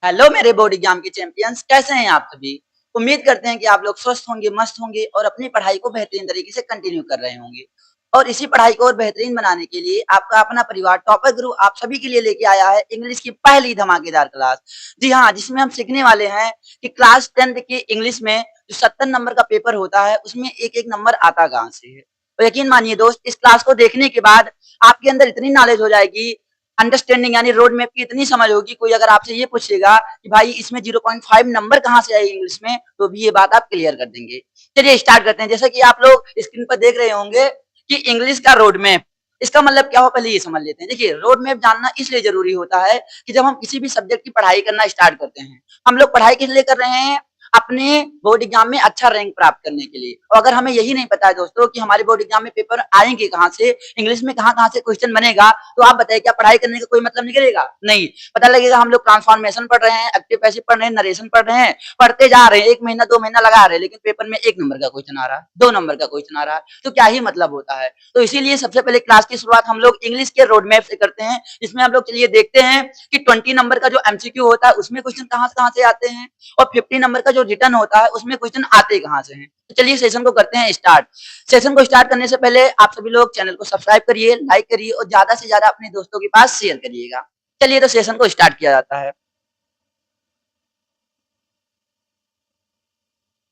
Hello मेरे board exam के champions, कैसे हैं आप सभी। उम्मीद करते हैं कि आप लोग स्वस्थ होंगे, मस्त होंगे और अपनी पढ़ाई को बेहतरीन तरीके से कंटिन्यू कर रहे होंगे। और इसी पढ़ाई को और बेहतरीन बनाने के लिए आपका अपना परिवार टॉपर गुरु आप सभी के लिए लेके आया है इंग्लिश की पहली धमाकेदार क्लास। जी हाँ, जिसमें हम सीखने वाले हैं कि क्लास 10th के इंग्लिश में जो 70 नंबर का पेपर होता है उसमें एक एक नंबर आता कहाँ से है। तो यकीन मानिए दोस्त, इस क्लास को देखने के बाद आपके अंदर इतनी नॉलेज हो जाएगी, अंडरस्टैंडिंग यानी रोड मैप की इतनी समझ होगी। कोई अगर आपसे ये पूछेगा कि भाई इसमें 0.5 नंबर कहाँ से आए इंग्लिश में, तो भी ये बात आप क्लियर कर देंगे। चलिए स्टार्ट करते हैं। जैसा कि आप लोग स्क्रीन पर देख रहे होंगे कि इंग्लिश का रोड मैप, इसका मतलब क्या हो पहले ये समझ लेते हैं। देखिए, रोड मैप जानना इसलिए जरूरी होता है कि जब हम किसी भी सब्जेक्ट की पढ़ाई करना स्टार्ट करते हैं, हम लोग पढ़ाई किस लिए कर रहे हैं, अपने बोर्ड एग्जाम में अच्छा रैंक प्राप्त करने के लिए। और अगर हमें यही नहीं पता है दोस्तों कि हमारे बोर्ड एग्जाम में पेपर आएंगे कहाँ से, इंग्लिश में कहाँ कहाँ से क्वेश्चन बनेगा, तो आप बताइए क्या पढ़ाई करने का कोई मतलब निकलेगा? नहीं। पता लगेगा हम लोग ट्रांसफॉर्मेशन पढ़ रहे हैं, एक्टिव पैसिव पढ़ रहे हैं, नरेशन पढ़ रहे हैं, पढ़ते जा रहे हैं, 1 महीना 2 महीना लगा रहे हैं, लेकिन पेपर में 1 नंबर का क्वेश्चन आ रहा है, 2 नंबर का क्वेश्चन आ रहा है, तो क्या ही मतलब होता है। तो इसीलिए सबसे पहले क्लास की शुरुआत हम लोग इंग्लिश के रोड मैप से करते हैं, जिसमें हम लोग चलिए देखते हैं कि 20 नंबर का जो एमसीक्यू होता है उसमें क्वेश्चन कहाँ से आते हैं, और 50 नंबर का जो रिटर्न होता है उसमें क्वेश्चन आते कहाँ से हैं। तो चलिए सेशन को करते हैं स्टार्ट। सेशन को स्टार्ट करने से पहले आप सभी लोग चैनल को सब्सक्राइब करिए, लाइक करिए और ज्यादा से ज्यादा अपने दोस्तों के पास शेयर करिएगा। चलिए तो सेशन को स्टार्ट किया जाता है।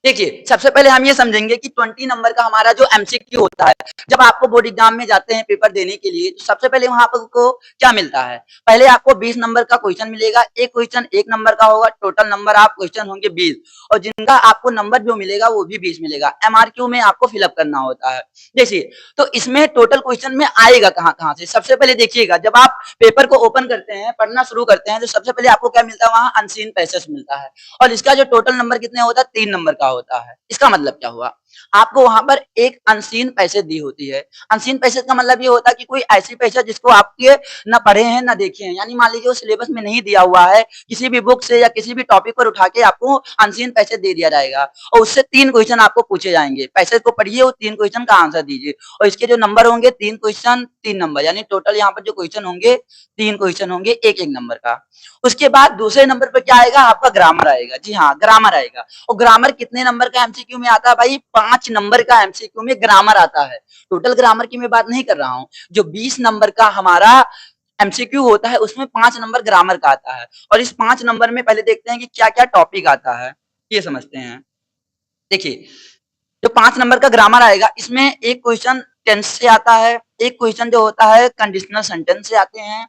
देखिए, सबसे पहले हम ये समझेंगे कि 20 नंबर का हमारा जो एमसीक्यू होता है, जब आपको बोर्ड एग्जाम में जाते हैं पेपर देने के लिए, तो सबसे पहले वहां आपको क्या मिलता है? पहले आपको 20 नंबर का क्वेश्चन मिलेगा। एक क्वेश्चन 1 नंबर का होगा, टोटल नंबर आप क्वेश्चन होंगे 20, और जिनका आपको नंबर जो मिलेगा वो भी 20 मिलेगा। एमआरक्यू में आपको फिलअप करना होता है। देखिए, तो इसमें टोटल क्वेश्चन में आएगा कहाँ कहाँ से, सबसे पहले देखिएगा, जब आप पेपर को ओपन करते हैं, पढ़ना शुरू करते हैं, तो सबसे पहले आपको क्या मिलता है, वहां अनसीन पैसेज मिलता है। और इसका जो टोटल नंबर कितने होता है, 3 नंबर का होता है। इसका मतलब क्या हुआ, आपको वहां पर एक अनसीन पैसे दी होती है। अनसीन पैसे का मतलब ये होता है कि कोई ऐसी पैसे जिसको आपके न पढ़े हैं न देखे हैं, यानी मान लीजिए वो सिलेबस में नहीं दिया हुआ है, किसी भी बुक से या किसी भी टॉपिक पर उठा के आपको अनसीन पैसे दे दिया जाएगा, और उससे 3 क्वेश्चन आपको पूछे जाएंगे। पैसे को पढ़िए और 3 क्वेश्चन का आंसर दीजिए, और इसके जो नंबर होंगे 3 क्वेश्चन 3 नंबर, यानी टोटल यहाँ पर जो क्वेश्चन होंगे 3 क्वेश्चन होंगे एक एक नंबर का। उसके बाद दूसरे नंबर पर क्या आएगा, आपका ग्रामर आएगा। जी हाँ, ग्रामर आएगा। और ग्रामर कितने नंबर का एमसीक्यू में आता है भाई, 5 नंबर का एमसीक्यू में ग्रामर आता है। टोटल ग्रामर की मैं बात नहीं कर रहा हूं, जो 20 नंबर का हमारा एमसीक्यू होता है उसमें 5 नंबर ग्रामर का आता है। और इस 5 नंबर में पहले देखते हैं कि क्या क्या टॉपिक आता है, ये समझते हैं। देखिए, जो 5 नंबर का ग्रामर आएगा, इसमें एक क्वेश्चन टेंस से आता है, एक क्वेश्चन जो होता है कंडीशनल सेंटेंस से आते हैं।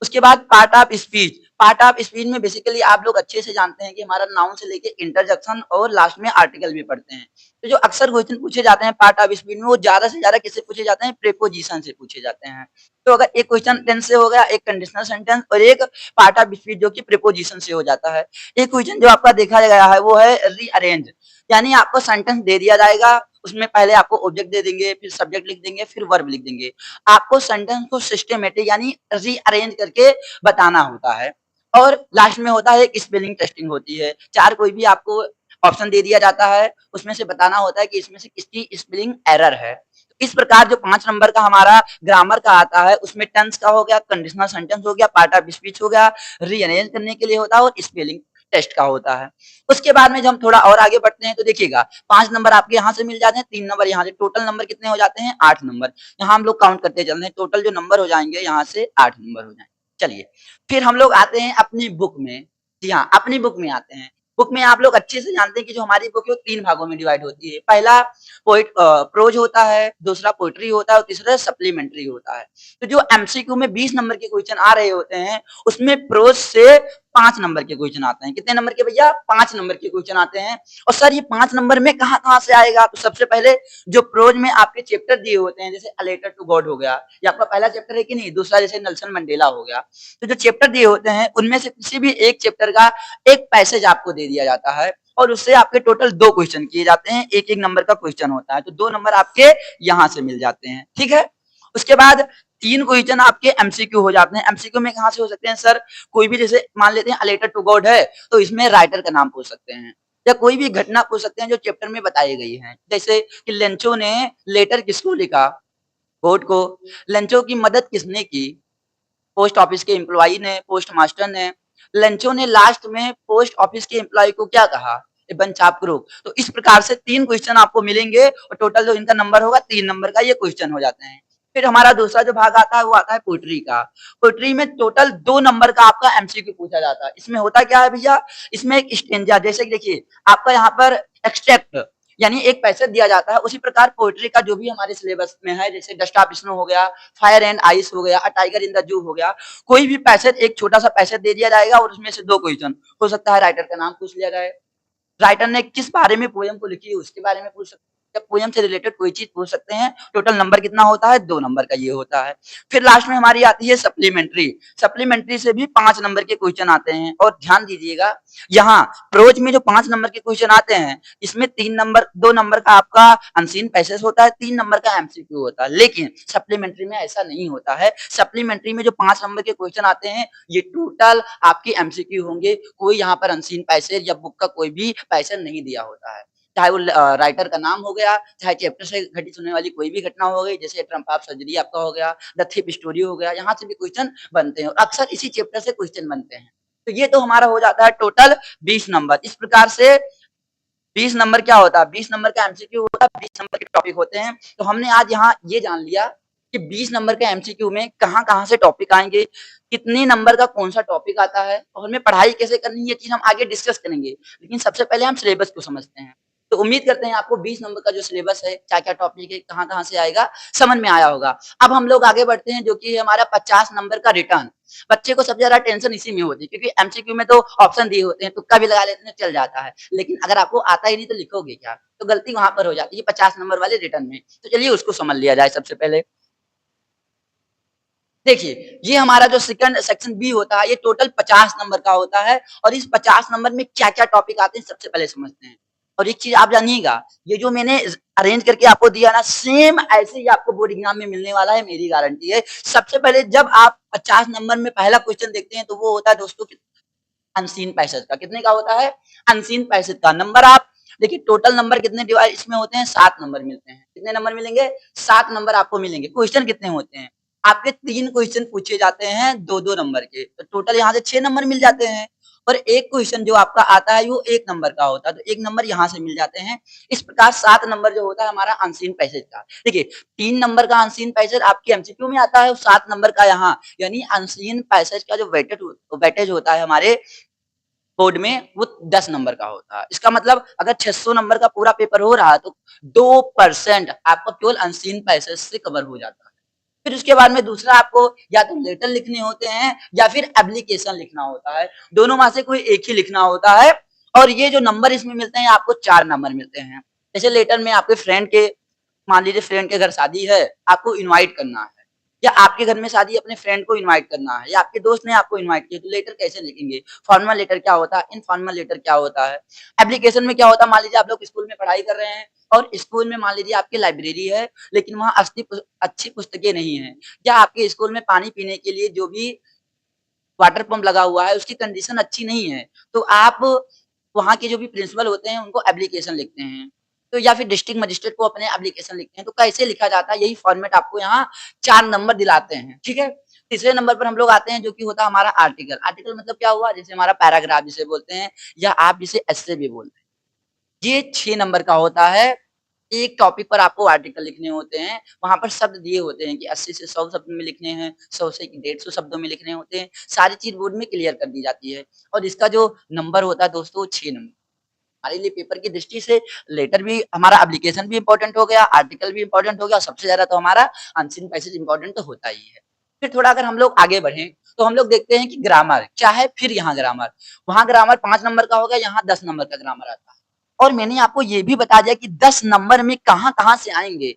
उसके बाद part of speech. Part of speech में बेसिकली आप लोग अच्छे से जानते हैं कि हमारा नाउन से लेके इंटरजेक्शन और लास्ट में आर्टिकल भी पढ़ते हैं। तो जो अक्सर क्वेश्चन पूछे जाते हैं पार्ट ऑफ स्पीच में, वो ज्यादा से ज्यादा किससे पूछे जाते हैं, प्रीपोजिशन से पूछे जाते हैं। तो अगर एक क्वेश्चन टेंस से हो गया, एक कंडीशनल सेंटेंस और एक पार्ट ऑफ स्पीच जो कि प्रीपोजिशन से हो जाता है। एक क्वेश्चन जो आपका देखा गया है वो है रीअरेंज, यानी आपको सेंटेंस दे दिया जाएगा, उसमें पहले आपको ऑब्जेक्ट दे देंगे, फिर सब्जेक्ट लिख देंगे, फिर वर्ब लिख देंगे। आपको सेंटेंस को सिस्टमेटिक यानी रीअरेंज करके बताना होता है। और लास्ट में होता है एक स्पेलिंग टेस्टिंग होती है। चार कोई भी आपको ऑप्शन दे दिया जाता है, उसमें से बताना होता है कि इसमें से किसकी स्पेलिंग एरर है। इस प्रकार जो 5 नंबर का हमारा ग्रामर का आता है, उसमें टेंस का हो गया, कंडीशनल सेंटेंस हो गया, पार्ट ऑफ स्पीच हो गया, रीअरेंज करने के लिए होता है, और स्पेलिंग टेस्ट का होता है। उसके बाद में जब हम थोड़ा और आगे बढ़ते हैं तो देखिएगा, 5 नंबर आपके यहाँ से मिल जाते हैं, 3 नंबर यहाँ से, टोटल नंबर कितने हो जाते हैं, 8 नंबर। यहाँ हम लोग काउंट करते चल रहे हैं, टोटल जो नंबर हो जाएंगे यहाँ से 8 नंबर हो जाएंगे। चलिए, फिर हम लोग आते हैं अपनी बुक में। जी हाँ, अपनी बुक में आते हैं। बुक में आप लोग अच्छे से जानते हैं कि जो हमारी बुक है वो 3 भागों में डिवाइड होती है। पहला पोइट प्रोज होता है, दूसरा पोइट्री होता है और तीसरा सप्लीमेंट्री होता है। तो जो एमसीक्यू में 20 नंबर के क्वेश्चन आ रहे होते हैं, उसमें प्रोज से 5 नंबर के क्वेश्चन आते हैं। कितने नंबर के भैया, 5 नंबर के क्वेश्चन आते हैं। और सर ये 5 नंबर में कहाँ कहाँ से आएगा, तो सबसे पहले जो प्रोज में आपके चैप्टर दिए होते हैं, जैसे अ लेटर टू गॉड हो गया, ये आपका पहला चैप्टर है कि नहीं, दूसरा जैसे नेल्सन मंडेला हो गया। तो जो चैप्टर दिए होते हैं उनमें से किसी भी एक चैप्टर का एक पैसेज आपको दे दिया जाता है, और उससे आपके टोटल 2 क्वेश्चन किए जाते हैं, एक एक नंबर का क्वेश्चन होता है, तो 2 नंबर आपके यहाँ से मिल जाते हैं। ठीक है। उसके बाद 3 क्वेश्चन आपके एमसीक्यू हो जाते हैं। एमसीक्यू में कहाँ से हो सकते हैं सर, कोई भी जैसे मान लेते हैं अ लेटर टू गॉड है, तो इसमें राइटर का नाम पूछ सकते हैं, या कोई भी घटना पूछ सकते हैं जो चैप्टर में बताई गई है। जैसे कि लेंचो ने लेटर किसको लिखा, गॉड को। लेंचो की मदद किसने की, पोस्ट ऑफिस के एम्प्लॉई ने, पोस्ट मास्टर ने। लंचो ने लास्ट में पोस्ट ऑफिस के एम्प्लॉय को क्या कहा? A bunch of crook. तो इस प्रकार से 3 क्वेश्चन आपको मिलेंगे और टोटल जो इनका नंबर होगा 3 नंबर का ये क्वेश्चन हो जाते हैं। फिर हमारा दूसरा जो भाग आता है वो आता है पोएट्री का। पोएट्री में टोटल 2 नंबर का आपका एमसीक्यू पूछा जाता है। इसमें होता क्या है भैया? इसमें एक स्टेंजा, जैसे कि देखिए आपका यहाँ पर एक्सट्रैक्ट यानी एक पैसेज दिया जाता है, उसी प्रकार पोएट्री का जो भी हमारे सिलेबस में है, जैसे डस्ट ऑफ स्नो हो गया, फायर एंड आइस हो गया, a tiger in the zoo हो गया, कोई भी पैसेज एक छोटा सा पैसेज दे दिया जाएगा और उसमें से 2 क्वेश्चन हो सकता है, राइटर का नाम पूछ लिया जाए, राइटर ने किस बारे में पोयम को लिखी है उसके बारे में पूछ सकते हैं, या पोयम से रिलेटेड कोई चीज पूछ सकते हैं। टोटल नंबर कितना होता है? 2 नंबर का ये होता है। फिर लास्ट में हमारी आती है सप्लीमेंट्री। सप्लीमेंट्री से भी 5 नंबर के क्वेश्चन आते हैं और ध्यान दीजिएगा, यहाँ प्रोज में जो 5 नंबर के क्वेश्चन आते हैं, इसमें 2 नंबर का आपका अनसीन पैसेज होता है, 3 नंबर का एमसीक्यू होता है। लेकिन सप्लीमेंट्री में ऐसा नहीं होता है। सप्लीमेंट्री में जो 5 नंबर के क्वेश्चन आते हैं, ये टोटल आपके एमसीक्यू होंगे। कोई यहाँ पर अनसीन पैसेज या बुक का कोई भी पैसेज नहीं दिया होता है। चाहे वो राइटर का नाम हो गया, चाहे चैप्टर से घटित होने वाली कोई भी घटना हो गई, जैसे ट्रम्प ऑफ सर्जरी आपका हो गया, द थीफ स्टोरी हो गया, यहाँ से भी क्वेश्चन बनते हैं और अक्सर इसी चैप्टर से क्वेश्चन बनते हैं। तो ये तो हमारा हो जाता है टोटल 20 नंबर। इस प्रकार से 20 नंबर क्या होता है? 20 नंबर का एमसीक्यू होता है, 20 नंबर के टॉपिक होते हैं। तो हमने आज यहाँ ये जान लिया कि 20 नंबर के एमसीक्यू में कहाँ-कहाँ से टॉपिक आएंगे, कितने नंबर का कौन सा टॉपिक आता है और हमें पढ़ाई कैसे करनी है, ये चीज हम आगे डिस्कस करेंगे। लेकिन सबसे पहले हम सिलेबस को समझते हैं। तो उम्मीद करते हैं आपको 20 नंबर का जो सिलेबस है, क्या-क्या टॉपिक है, कहाँ-कहाँ से आएगा, समझ में आया होगा। अब हम लोग आगे बढ़ते हैं, जो कि हमारा 50 नंबर का रिटर्न। बच्चे को सबसे ज्यादा टेंशन इसी में होती है, क्योंकि एमसीक्यू में तो ऑप्शन दिए होते हैं, तुक्का भी लगा लेते हैं, चल जाता है। लेकिन अगर आपको आता ही नहीं तो लिखोगे क्या? तो गलती वहां पर हो जाती है 50 नंबर वाले रिटर्न में। तो चलिए उसको समझ लिया जाए सबसे पहले। देखिए, ये हमारा जो सेकंड सेक्शन बी होता है, ये टोटल 50 नंबर का होता है और इस 50 नंबर में क्या-क्या टॉपिक आते हैं सबसे पहले समझते हैं। और एक चीज आप जानिएगा, ये जो मैंने अरेंज करके आपको दिया ना, सेम ऐसे ही आपको बोर्ड एग्जाम में मिलने वाला है, मेरी गारंटी है। सबसे पहले जब आप 50 नंबर में पहला क्वेश्चन देखते हैं, तो वो होता है दोस्तों अनसीन पैसेज का। कितने का होता है? अनसीन पैसेज का। नंबर आप देखिए, टोटल नंबर कितने डिवाइड इसमें होते हैं? 7 नंबर मिलते हैं। कितने नंबर मिलेंगे? 7 नंबर आपको मिलेंगे। क्वेश्चन कितने होते हैं? आपके 3 क्वेश्चन पूछे जाते हैं 2-2 नंबर के, तो टोटल यहाँ से 6 नंबर मिल जाते हैं। और एक क्वेश्चन जो आपका आता है वो 1 नंबर का होता है, तो 1 नंबर यहाँ से मिल जाते हैं। इस प्रकार 7 नंबर जो होता है हमारा अनसीन पैसेज का। देखिए, 3 नंबर का अनसीन पैसेज आपके एमसीक्यू में आता है और 7 नंबर का यहाँ, यानी अनसीन पैसेज का जो वेटेज होता है हमारे बोर्ड में, वो 10 नंबर का होता है। इसका मतलब अगर 600 नंबर का पूरा पेपर हो रहा है तो 2% आपका केवल अनसीन पैसेज से कवर हो जाता है। फिर उसके बाद में दूसरा आपको या तो लेटर लिखने होते हैं या फिर एप्लीकेशन लिखना होता है। दोनों में से कोई एक ही लिखना होता है और ये जो नंबर इसमें मिलते हैं आपको 4 नंबर मिलते हैं। जैसे लेटर में आपके फ्रेंड के, मान लीजिए फ्रेंड के घर शादी है, आपको इनवाइट करना है, या आपके घर में शादी अपने फ्रेंड को इनवाइट करना है, या आपके दोस्त ने आपको इनवाइट किया, तो लेटर कैसे लिखेंगे? फॉर्मल लेटर क्या होता है, इनफॉर्मल लेटर क्या होता है। एप्लीकेशन में क्या होता है, मान लीजिए आप लोग स्कूल में पढ़ाई कर रहे हैं और स्कूल में मान लीजिए आपकी लाइब्रेरी है, लेकिन वहाँ अच्छी पुस्तकें नहीं है, या आपके स्कूल में पानी पीने के लिए जो भी वाटर पंप लगा हुआ है उसकी कंडीशन अच्छी नहीं है, तो आप वहाँ के जो भी प्रिंसिपल होते हैं उनको एप्लीकेशन लिखते हैं, तो या फिर डिस्ट्रिक्ट मजिस्ट्रेट को अपने एप्लीकेशन लिखते हैं। तो कैसे लिखा जाता है, यही फॉर्मेट आपको यहाँ 4 नंबर दिलाते हैं, ठीक है। तीसरे नंबर पर हम लोग आते हैं, जो कि होता है हमारा आर्टिकल। आर्टिकल मतलब क्या हुआ, जैसे हमारा पैराग्राफ जिसे बोलते हैं, या आप जिसे एस्से भी बोलते हैं। ये 6 नंबर का होता है। एक टॉपिक पर आपको आर्टिकल लिखने होते हैं, वहाँ पर शब्द दिए होते हैं कि 80 से 100 शब्द में लिखने हैं, 100 से 150 शब्दों में लिखने होते हैं। सारी चीज़ बोर्ड में क्लियर कर दी जाती है और इसका जो नंबर होता है दोस्तों, 6 नंबर। हमारे लिए पेपर की दृष्टि से लेटर भी, हमारा एप्लीकेशन भी इम्पोर्टेंट हो गया, आर्टिकल भी इम्पोर्टेंट हो गया, सबसे ज़्यादा तो हमारा अनसीन पैसेज इम्पोर्टेंट तो होता ही है। फिर थोड़ा अगर हम लोग आगे बढ़ें, तो हम लोग देखते हैं कि ग्रामर क्या है, फिर यहाँ ग्रामर। वहाँ ग्रामर 5 नंबर का होगा, यहाँ 10 नंबर का ग्रामर आता है। और मैंने आपको ये भी बता दिया कि 10 नंबर में कहाँ-कहाँ से आएँगे,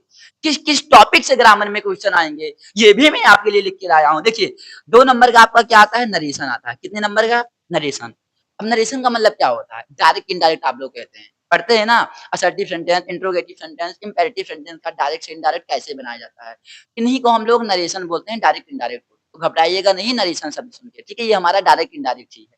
किस-किस टॉपिक से ग्रामर में क्वेश्चन आएँगे, ये भी मैं आपके लिए लिख के लाया हूँ। देखिए, 2 नंबर का आपका क्या आता है, नरेशन आता है। कितने नंबर का? नरेशन। अब नरेशन का मतलब क्या होता है? डायरेक्ट इनडायरेक्ट आप लोग कहते हैं। पढ़ते हैं ना, assertive sentence, interrogative sentence, imperative sentence का डायरेक्ट से इनडायरेक्ट कैसे बनाया जाता है। इन्हीं को हम लोग नरेशन बोलते हैं, डायरेक्ट इनडायरेक्ट। तो घबराइएगा नहीं नरेशन शब्द सुन के, ठीक है? ये हमारा डायरेक्ट इनडायरेक्ट ही है।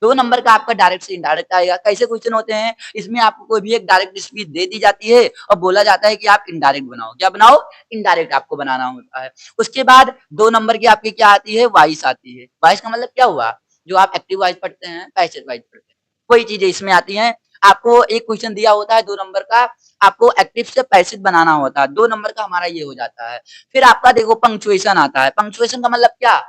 2 नंबर का आपका डायरेक्ट से इनडायरेक्ट आएगा। कैसे क्वेश्चन होते हैं? इसमें आपको कोई भी एक डायरेक्ट स्पीच दे दी जाती है और बोला जाता है कि आप इनडायरेक्ट बनाओ। क्या बनाओ? इनडायरेक्ट आपको बनाना होता है। उसके बाद 2 नंबर की आपकी क्या आती है? वॉइस आती है। वॉइस का मतलब क्या हुआ? जो आप एक्टिव वाइज पढ़ते हैं, पैसिव वाइज पढ़ते हैं, वही चीजें इसमें आती हैं। आपको एक क्वेश्चन दिया होता है 2 नंबर का, आपको एक्टिव से पैसिव बनाना होता है, 2 नंबर का हमारा ये हो जाता है। फिर आपका देखो पंक्चुएशन आता है। पंक्चुएशन का मतलब क्या?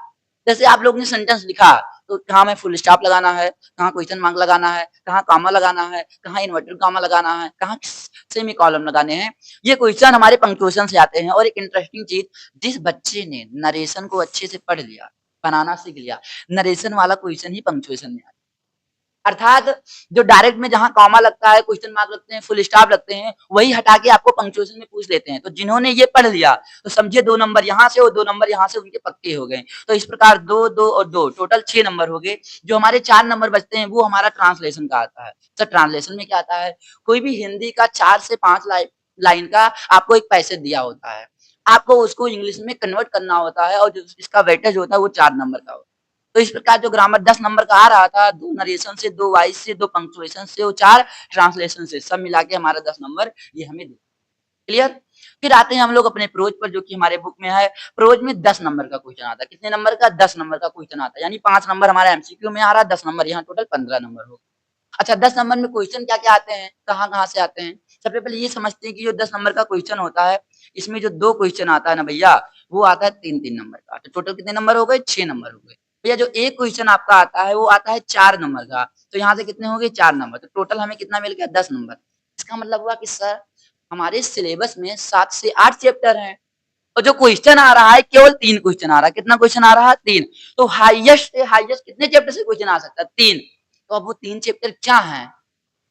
जैसे आप लोग ने सेंटेंस लिखा, तो कहाँ में फुल स्टॉप लगाना है, कहाँ क्वेश्चन मार्क लगाना है, कहाँ कॉमा लगाना है, कहाँ इन्वर्टेड कॉमा लगाना है, कहाँ सेमी कॉलम लगाने हैं, ये क्वेश्चन हमारे पंक्चुएशन से आते हैं। और एक इंटरेस्टिंग चीज, जिस बच्चे ने नरेशन को अच्छे से पढ़ लिया, बनाना सीख लिया, नरेशन वाला क्वेश्चन ही पंक्चुएशन में आता है। अर्थात जो डायरेक्ट में जहां कॉमा लगता है, क्वेश्चन मार्क लगते हैं, फुल स्टॉप लगते हैं, वही हटा के आपको पंक्चुएशन में पूछ लेते हैं। तो जिन्होंने ये पढ़ लिया, तो समझिए 2 नंबर यहाँ से और 2 नंबर यहाँ से उनके पक्के हो गए। तो इस प्रकार 2, 2 और 2 टोटल 6 नंबर हो गए। जो हमारे 4 नंबर बचते हैं वो हमारा ट्रांसलेशन का आता है। सर ट्रांसलेशन में क्या आता है? कोई भी हिंदी का 4 से 5 लाइन का आपको एक पैसेज दिया होता है, आपको उसको इंग्लिश में कन्वर्ट करना होता है, और जो इसका वेटेज होता है वो 4 नंबर का होता है। तो इस प्रकार जो ग्रामर 10 नंबर का आ रहा था, 2 नरेशन से, 2 वॉइस से, 2 पंक्चुएशन से और 4 ट्रांसलेशन से, सब मिला के हमारा 10 नंबर ये हमें दे। क्लियर? फिर आते हैं हम लोग अपने प्रोज पर, जो कि हमारे बुक में है। प्रोज में 10 नंबर का क्वेश्चन आता है। कितने नंबर का? 10 नंबर का क्वेश्चन आता है। यानी 5 नंबर हमारे एमसीक्यू में आ रहा है, 10 नंबर यहाँ, टोटल 15 नंबर हो। अच्छा, 10 नंबर में क्वेश्चन क्या-क्या आते हैं? कहाँ-कहाँ से आते हैं? सबसे पहले ये समझते हैं कि जो 10 नंबर का क्वेश्चन होता है, इसमें जो 2 क्वेश्चन आता है ना भैया, वो आता है 3-3 नंबर का। तो टोटल कितने नंबर हो गए? 6 नंबर हो गए। भैया जो एक क्वेश्चन आपका आता है, वो आता है 4 नंबर का। तो यहाँ से कितने हो गए? 4 नंबर। तो टोटल हमें कितना मिल गया? 10 नंबर। इसका मतलब हुआ कि सर हमारे सिलेबस में 7 से 8 चैप्टर हैं, और जो क्वेश्चन आ रहा है केवल 3 क्वेश्चन आ रहा है। कितना क्वेश्चन आ रहा है? 3। तो हाईएस्ट से हाईएस्ट कितने चैप्टर से क्वेश्चन आ सकता है? 3। तो अब वो 3 चैप्टर क्या हैं?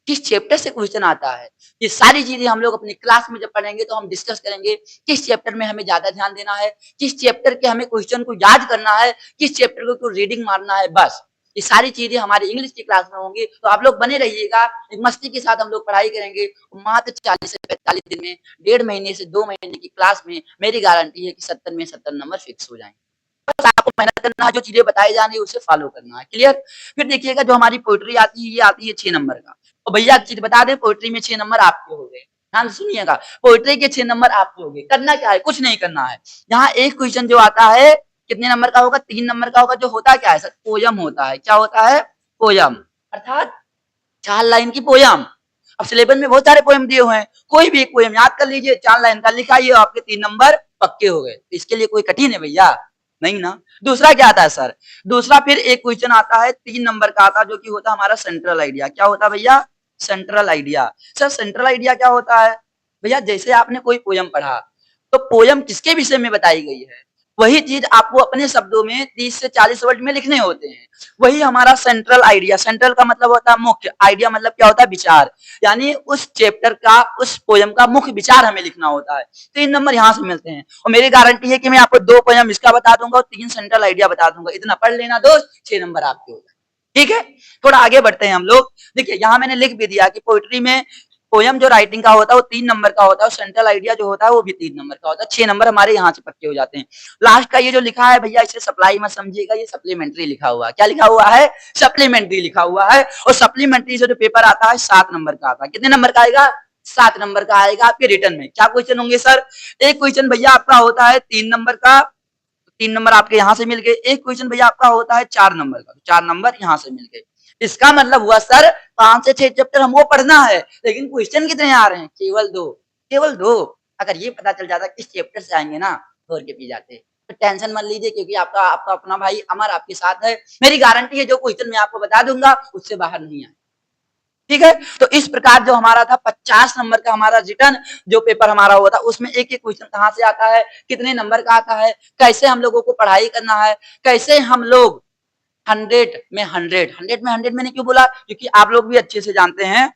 किस चैप्टर से क्वेश्चन आता है? ये सारी चीजें हम लोग अपनी क्लास में जब पढ़ेंगे तो हम डिस्कस करेंगे, किस चैप्टर में हमें ज्यादा ध्यान देना है, किस चैप्टर के हमें क्वेश्चन को याद करना है, किस चैप्टर को रीडिंग मारना है। बस ये सारी चीजें हमारी इंग्लिश की क्लास में होंगी। तो आप लोग बने रहिएगा, एक मस्ती के साथ हम लोग पढ़ाई करेंगे। मात्र 40 से 45 दिन में, 1.5 महीने से 2 महीने की क्लास में मेरी गारंटी है कि 70 में 70 नंबर फिक्स हो जाएंगे। बस आपको मेहनत करना है, जो चीजें बताई जा रही है उसे फॉलो करना है। क्लियर? फिर देखिएगा जो हमारी पोएट्री आती है, ये आती है 6 नंबर का। और भैया एक चीज बता दें, पोएट्री में 6 नंबर आपके हो गए। ध्यान से सुनिएगा, पोएट्री के 6 नंबर आपके हो गए। करना क्या है? कुछ नहीं करना है। यहाँ एक क्वेश्चन जो आता है कितने नंबर का होगा? 3 नंबर का होगा। जो होता क्या है सर? पोयम होता है। क्या होता है? पोयम। अर्थात 4 लाइन की पोयम। अब सिलेबस में बहुत सारे पोयम दिए हुए हैं, कोई भी एक पोयम याद कर लीजिए, 4 लाइन का लिखाइए, आपके 3 नंबर पक्के हो गए। इसके लिए कोई कठिन है भैया? नहीं ना। दूसरा क्या आता है सर? दूसरा फिर एक क्वेश्चन आता है 3 नंबर का आता है, जो कि होता है हमारा सेंट्रल आइडिया। क्या होता है भैया? Central idea. Sir central idea क्या होता है? भैया जैसे आपने कोई पोयम पढ़ा, तो पोयम किसके विषय में बताई गई है, वही चीज आपको अपने शब्दों में 30 से 40 वर्ड में लिखने होते हैं। वही हमारा सेंट्रल आइडिया। सेंट्रल का मतलब होता है मुख्य, आइडिया मतलब क्या होता है? विचार। यानी उस चैप्टर का, उस पोयम का मुख्य विचार हमें लिखना होता है। 3 नंबर यहाँ से मिलते हैं, और मेरी गारंटी है कि मैं आपको 2 पोयम इसका बता दूंगा और 3 सेंट्रल आइडिया बता दूंगा। इतना पढ़ लेना दोस्त, 6 नंबर आपके हो गए। ठीक है, थोड़ा आगे बढ़ते हैं हम लोग। देखिए यहाँ मैंने लिख भी दिया कि पोएट्री में पोयम जो राइटिंग का होता है वो 3 नंबर का होता है, और सेंट्रल आइडिया जो होता है वो भी 3 नंबर का होता है। 6 नंबर हमारे यहाँ से पक्के हो जाते हैं। लास्ट का ये जो लिखा है भैया, इसे सप्लाई मत समझिएगा, ये सप्लीमेंट्री लिखा हुआ है। क्या लिखा हुआ है? सप्लीमेंट्री लिखा हुआ है। और सप्लीमेंट्री से जो पेपर आता है 7 नंबर का आता है। कितने नंबर का आएगा? 7 नंबर का आएगा। आपके रिटर्न में क्या क्वेश्चन होंगे सर? एक क्वेश्चन भैया आपका होता है 3 नंबर का, 3 नंबर आपके यहाँ से मिल गए। एक क्वेश्चन भैया आपका होता है 4 नंबर का, 4 नंबर यहाँ से मिल गए। इसका मतलब हुआ सर 5 से 6 चैप्टर हमको पढ़ना है, लेकिन क्वेश्चन कितने आ रहे हैं? केवल 2। केवल 2। अगर ये पता चल जाता किस चैप्टर से आएंगे ना, दौड़ के पी जाते। तो टेंशन मत लीजिए, क्योंकि आपका आपका अपना भाई अमर आपके साथ है। मेरी गारंटी है जो क्वेश्चन मैं आपको बता दूंगा उससे बाहर नहीं आए। ठीक है, तो इस प्रकार जो हमारा था 50 नंबर का हमारा रिटर्न जो पेपर हमारा हुआ था, उसमें एक एक क्वेश्चन कहाँ से आता है, कितने नंबर का आता है, कैसे हम लोगों को पढ़ाई करना है, कैसे हम लोग 100 मैंने क्यों बोला, क्योंकि आप लोग भी अच्छे से जानते हैं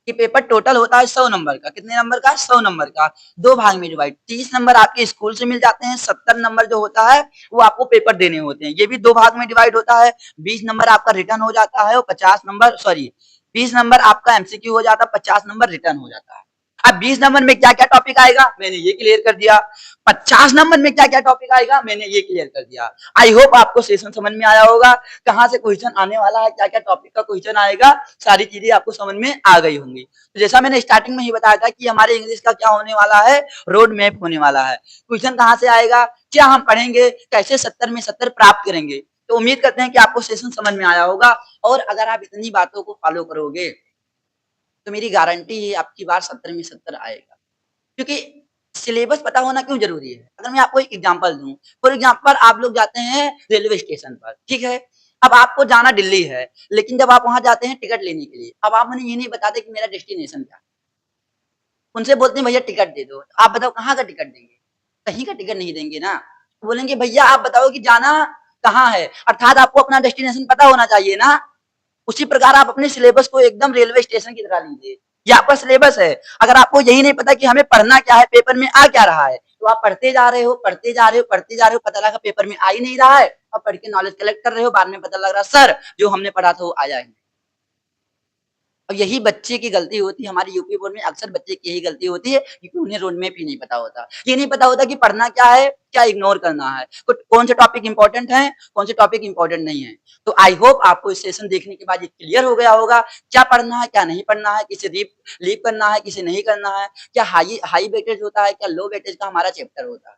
कि पेपर टोटल होता है 100 नंबर का। कितने नंबर का? 100 नंबर का। 2 भाग में डिवाइड। 30 नंबर आपके स्कूल से मिल जाते हैं, 70 नंबर जो होता है वो आपको पेपर देने होते हैं। ये भी 2 भाग में डिवाइड होता है। 20 नंबर आपका रिटर्न हो जाता है, और 50 नंबर, सॉरी 20 नंबर आपका एमसीक्यू हो जाता है, 50 नंबर रिटर्न हो जाता है। अब 20 नंबर में क्या क्या टॉपिक आएगा मैंने ये क्लियर कर दिया। 50 नंबर में क्या क्या टॉपिक आएगा मैंने ये क्लियर कर दिया। आई होप आपको सेशन समझ में आया होगा, कहां से क्वेश्चन आने वाला है, क्या क्या टॉपिक का क्वेश्चन आएगा, सारी चीजें आपको समझ में आ गई होंगी। तो जैसा मैंने स्टार्टिंग में ही बताया था कि हमारे इंग्लिश का क्या होने वाला है, रोड मैप होने वाला है। क्वेश्चन कहां से आएगा, क्या हम पढ़ेंगे, कैसे 70 में 70 प्राप्त करेंगे, तो उम्मीद करते हैं कि आपको सेशन समझ में आया होगा और अगर आप इतनी बातों को फॉलो करोगे तो मेरी गारंटी है आपकी बार 70 में 70 आएगा। क्योंकि सिलेबस पता होना क्यों ज़रूरी है? अगर मैं आपको एक एग्ज़ाम्पल दूँ, फॉर एग्ज़ाम्पल आप लोग जाते हैं रेलवे स्टेशन पर, ठीक है? अब आपको जाना दिल्ली है, लेकिन जब आप वहाँ जाते हैं टिकट लेने के लिए, अब आप उन्हें ये नहीं बताते कि मेरा डेस्टिनेशन क्या है। उनसे बोलते हैं भैया टिकट दे दो, आप बताओ कहाँ का टिकट देंगे? कहीं का टिकट नहीं देंगे ना। बोलेंगे भैया आप बताओ कि जाना कहाँ है? अर्थात आपको अपना डेस्टिनेशन पता होना चाहिए ना। उसी प्रकार आप अपने सिलेबस को एकदम रेलवे स्टेशन की तरह लीजिए। ये आपका सिलेबस है। अगर आपको यही नहीं पता कि हमें पढ़ना क्या है, पेपर में आ क्या रहा है, तो आप पढ़ते जा रहे हो, पढ़ते जा रहे हो, पढ़ते जा रहे हो, पता लगा पेपर में आ ही नहीं रहा है और पढ़ के नॉलेज कलेक्ट कर रहे हो, बाद में पता लग रहा सर जो हमने पढ़ा था वो आया ही नहीं। और यही बच्चे की गलती होती है, हमारे यूपी बोर्ड में अक्सर बच्चे की यही गलती होती है क्योंकि उन्हें रोड मैप ही नहीं पता होता। ये नहीं पता होता कि पढ़ना क्या है, क्या इग्नोर करना है, कौन से टॉपिक इंपॉर्टेंट हैं, कौन से टॉपिक इंपॉर्टेंट नहीं है। तो आई होप आपको इस सेशन देखने के बाद ये क्लियर हो गया होगा, क्या पढ़ना है, क्या नहीं पढ़ना है, किसे लीव करना है, किसे नहीं करना है, क्या हाई हाई वेटेज होता है, क्या लो वेटेज का हमारा चैप्टर होता है।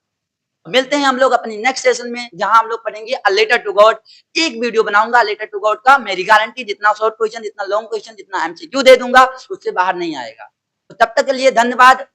मिलते हैं हम लोग अपनी नेक्स्ट सेशन में जहां हम लोग पढ़ेंगे अ लेटर टू गॉड। एक वीडियो बनाऊंगा लेटर टू गॉड का, मेरी गारंटी जितना शॉर्ट क्वेश्चन, जितना लॉन्ग क्वेश्चन, जितना एमसीक्यू दे दूंगा उससे बाहर नहीं आएगा। तो तब तक के लिए धन्यवाद।